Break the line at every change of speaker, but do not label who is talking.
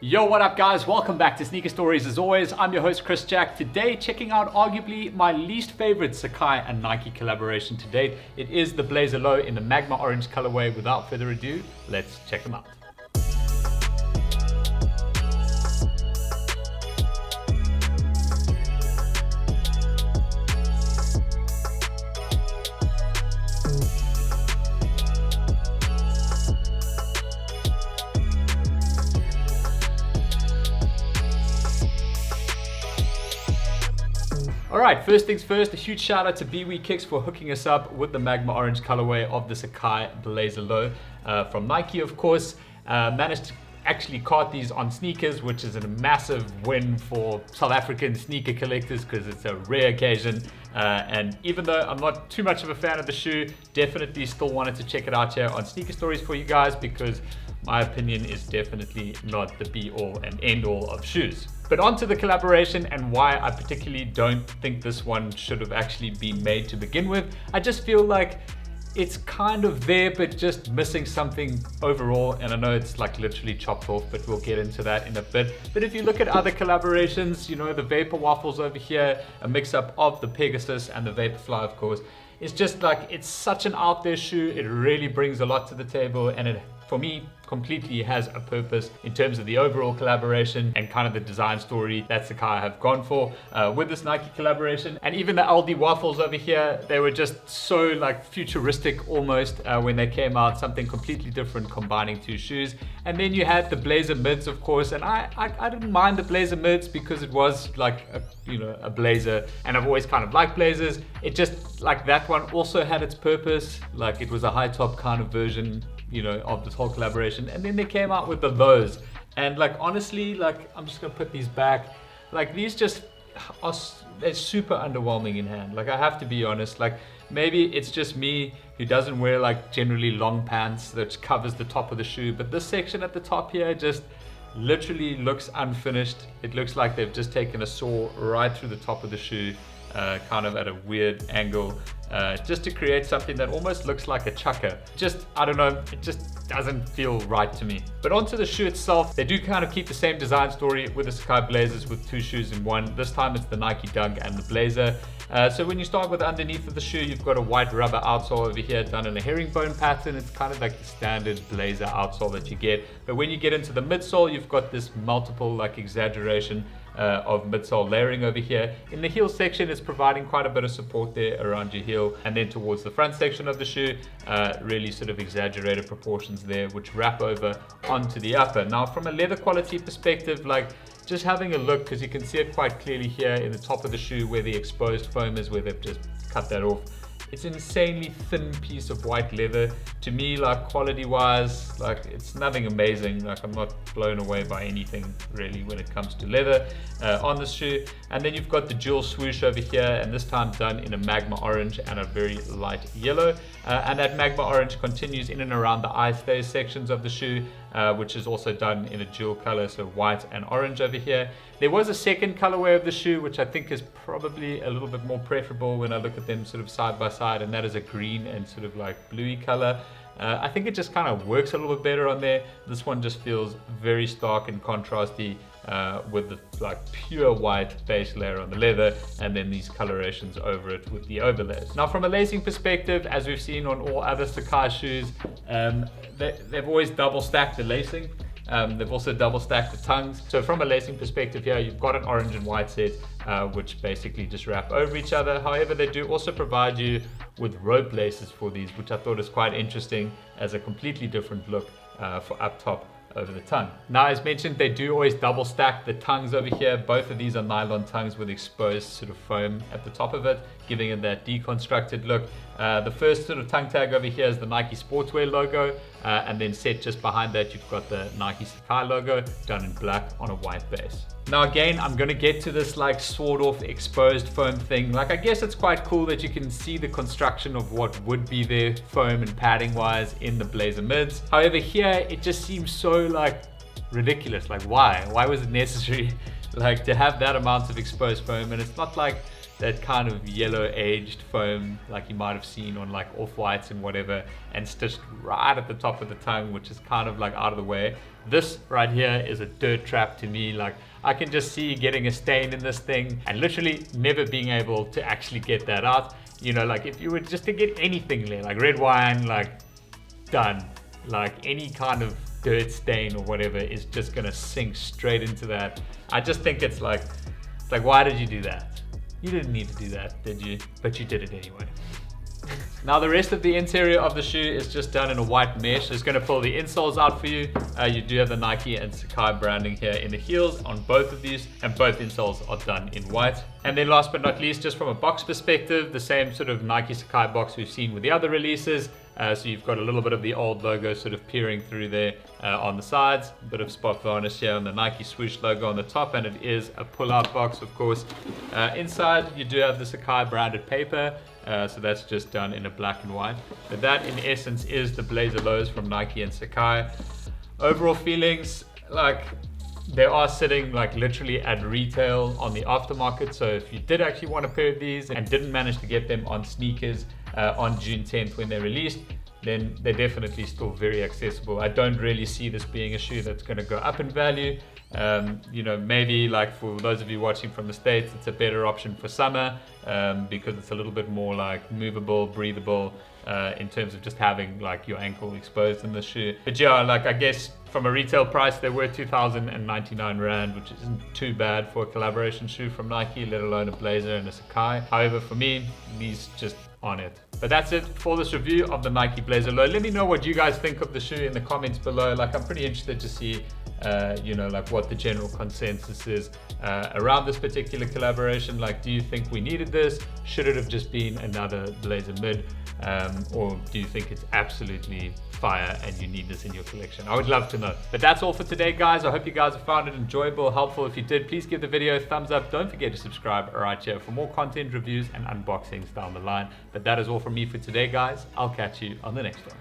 Yo, what up guys? Welcome back to Sneaker Stories. As always, I'm your host Chris Jack. Today, checking out arguably my least favorite Sacai and Nike collaboration to date. It is the Blazer Low in the Magma orange colorway. Without further ado, let's check them out. Alright, first things first, a huge shout out to BWE Kicks for hooking us up with the Magma orange colorway of the Sacai Blazer Low from Nike, of course. Managed to actually cart these on sneakers, which is a massive win for South African sneaker collectors because it's a rare occasion. And even though I'm not too much of a fan of the shoe, definitely still wanted to check it out here on Sneaker Stories for you guys because my opinion is definitely not the be all and end all of shoes. But onto the collaboration and why I particularly don't think this one should have actually been made to begin with. I just feel like it's kind of there, but just missing something overall. And I know it's like literally chopped off, but we'll get into that in a bit. But if you look at other collaborations, you know, the Vapor Waffles over here, a mix up of the Pegasus and the Vaporfly, of course. It's just like, it's such an out there shoe. It really brings a lot to the table, and it, for me, completely has a purpose in terms of the overall collaboration and kind of the design story that Sacai have gone for with this Nike collaboration. And even the LD Waffles over here, they were just so like futuristic almost when they came out, something completely different combining two shoes. And then you had the Blazer Mids, of course, and I didn't mind the Blazer Mids because it was like a Blazer, and I've always kind of liked Blazers. It just like that one also had its purpose, like it was a high top kind of version, you know, of this whole collaboration. And then they came out with the lows, and like honestly, like I'm just gonna put these back, like these just are, they're super underwhelming in hand. Like I have to be honest, like maybe it's just me who doesn't wear like generally long pants that covers the top of the shoe, but this section at the top here just literally looks unfinished. It looks like they've just taken a saw right through the top of the shoe, kind of at a weird angle, just to create something that almost looks like a chucker. Just, I don't know, it just doesn't feel right to me. But onto the shoe itself, they do kind of keep the same design story with the Sacai Blazers with two shoes in one. This time it's the Nike Dunk and the Blazer. So when you start with underneath of the shoe, you've got a white rubber outsole over here done in a herringbone pattern. It's kind of like the standard Blazer outsole that you get. But when you get into the midsole, you've got this multiple like exaggeration of midsole layering over here. In the heel section, it's providing quite a bit of support there around your heel, and then towards the front section of the shoe, really sort of exaggerated proportions there, which wrap over onto the upper. Now from a leather quality perspective, like just having a look, because you can see it quite clearly here in the top of the shoe where the exposed foam is, where they've just cut that off. It's an insanely thin piece of white leather. To me, like quality wise, like it's nothing amazing. Like I'm not blown away by anything really when it comes to leather on this shoe. And then you've got the dual swoosh over here, and this time done in a Magma orange and a very light yellow. And that Magma orange continues in and around the eye stays sections of the shoe, which is also done in a dual color, so white and orange over here. There was a second colorway of the shoe, which I think is probably a little bit more preferable when I look at them sort of side by side, and that is a green and sort of like bluey color. I think it just kind of works a little bit better on there. This one just feels very stark and contrasty with the like pure white base layer on the leather, and then these colorations over it with the overlays. Now from a lacing perspective, as we've seen on all other Sacai shoes, they've always double stacked the lacing. They've also double stacked the tongues. So from a lacing perspective here, you've got an orange and white set, which basically just wrap over each other. However, they do also provide you with rope laces for these, which I thought is quite interesting as a completely different look for up top over the tongue. Now, as mentioned, they do always double stack the tongues over here. Both of these are nylon tongues with exposed sort of foam at the top of it, giving it that deconstructed look. The first sort of tongue tag over here is the Nike Sportswear logo, and then set just behind that, you've got the Nike Sacai logo done in black on a white base. Now again, I'm gonna get to this like sawed off exposed foam thing. Like I guess it's quite cool that you can see the construction of what would be there foam and padding wise in the Blazer Mids. However, here it just seems so like ridiculous. Like why was it necessary like to have that amount of exposed foam? And it's not like that kind of yellow aged foam like you might have seen on like off-whites and whatever, and stitched right at the top of the tongue, which is kind of like out of the way. This right here is a dirt trap to me. Like I can just see getting a stain in this thing and literally never being able to actually get that out. You know, like if you were just to get anything there, like red wine, like done. Like any kind of dirt stain or whatever is just gonna sink straight into that. I just think it's like why did you do that? You didn't need to do that, did you? But you did it anyway. Now the rest of the interior of the shoe is just done in a white mesh. It's going to pull the insoles out for you. You do have the Nike and Sacai branding here in the heels on both of these, and both insoles are done in white. And then last but not least, just from a box perspective, the same sort of Nike Sacai box we've seen with the other releases. So you've got a little bit of the old logo sort of peering through there on the sides, a bit of spot varnish here on the Nike swoosh logo on the top, and it is a pull-out box, of course. Inside you do have the Sacai branded paper, so that's just done in a black and white. But that in essence is the Blazer Lows from Nike and Sacai. Overall feelings, like they are sitting like literally at retail on the aftermarket. So if you did actually want a pair of these and didn't manage to get them on sneakers on June 10th when they're released, then they're definitely still very accessible. I don't really see this being a shoe that's going to go up in value. You know, maybe like for those of you watching from the States, it's a better option for summer because it's a little bit more like movable, breathable in terms of just having like your ankle exposed in the shoe. But yeah, like I guess from a retail price, they were 2,099 Rand, which isn't too bad for a collaboration shoe from Nike, let alone a Blazer and a Sacai. However, for me, these just aren't it. But that's it for this review of the Nike Blazer Low. Let me know what you guys think of the shoe in the comments below. Like I'm pretty interested to see you know, like what the general consensus is around this particular collaboration. Like, do you think we needed this? Should it have just been another Blazer mid? Or do you think it's absolutely fire and you need this in your collection? I would love to know. But that's all for today, guys. I hope you guys have found it enjoyable, helpful. If you did, please give the video a thumbs up. Don't forget to subscribe right here for more content, reviews, and unboxings down the line. But that is all from me for today, guys. I'll catch you on the next one.